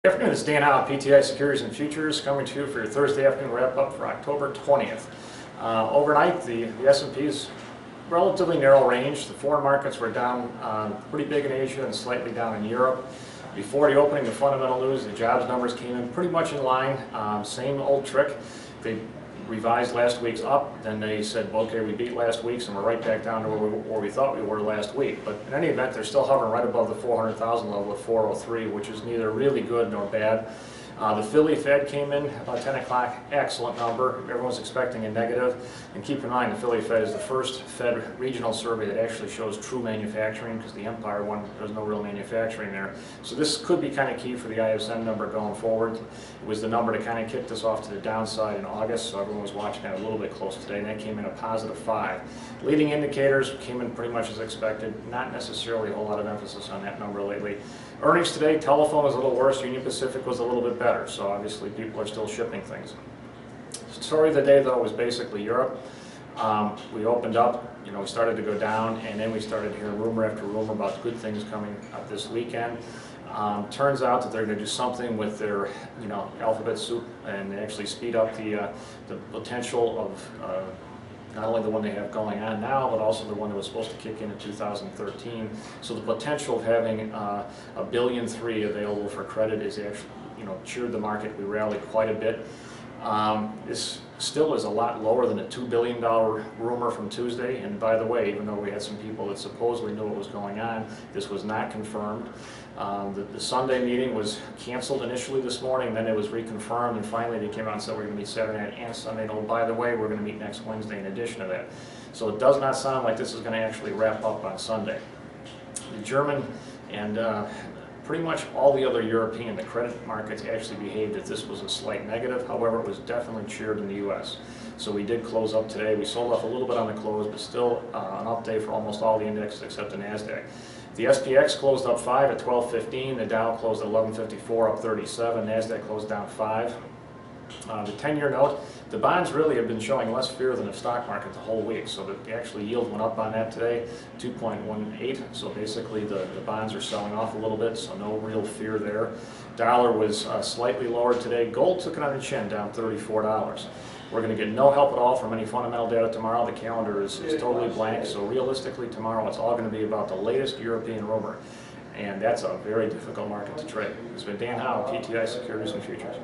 Good afternoon, it's Dan Howe, PTI Securities and Futures, coming to you for your Thursday afternoon wrap-up for October 20th. Overnight, the S&P is relatively narrow range. The foreign markets were down pretty big in Asia and slightly down in Europe. Before the opening, the fundamental news, the jobs numbers came in pretty much in line. Same old trick. They revised last week's up, then they said, okay, we beat last week's and we're right back down to where we thought we were last week. But in any event, they're still hovering right above the 400,000 level at 403, which is neither really good nor bad. The Philly Fed came in about 10 o'clock, excellent number. Everyone's expecting a negative. And keep in mind, the Philly Fed is the first Fed regional survey that actually shows true manufacturing, because the Empire one, there's no real manufacturing there. So this could be kind of key for the ISM number going forward. It was the number that kind of kicked us off to the downside in August, so everyone was watching that a little bit close today, and that came in a positive 5. Leading indicators came in pretty much as expected, not necessarily a whole lot of emphasis on that number lately. Earnings today, telephone was a little worse, Union Pacific was a little bit better, so obviously people are still shipping things. Story of the day, though, was basically Europe. We opened up, we started to go down, and then we started hearing rumor after rumor about good things coming up this weekend. Turns out that they're going to do something with their, alphabet soup and actually speed up the potential of not only the one they have going on now, but also the one that was supposed to kick in 2013. So the potential of having $1.3 billion available for credit is actually, cheered the market. We rallied quite a bit. This still is a lot lower than a $2 billion rumor from Tuesday. And by the way, even though we had some people that supposedly knew what was going on, this was not confirmed. The Sunday meeting was canceled initially this morning, then it was reconfirmed, and finally they came out and said we're going to meet Saturday night and Sunday. And oh, by the way, we're going to meet next Wednesday in addition to that. So it does not sound like this is going to actually wrap up on Sunday. The German and pretty much all the other European, the credit markets actually behaved as this was a slight negative. However, it was definitely cheered in the U.S. So we did close up today. We sold off a little bit on the close, but still an up day for almost all the indexes except the NASDAQ. The SPX closed up 5 at 12.15. The Dow closed at 11.54, up 37. NASDAQ closed down 5. The 10-year note, the bonds really have been showing less fear than the stock market the whole week. So the actual yield went up on that today, 2.18. So basically the bonds are selling off a little bit, so no real fear there. Dollar was slightly lower today. Gold took it on the chin, down $34. We're going to get no help at all from any fundamental data tomorrow. The calendar is totally blank, so realistically tomorrow it's all going to be about the latest European rumor. And that's a very difficult market to trade. It's been Dan Howe, PTI Securities and Futures.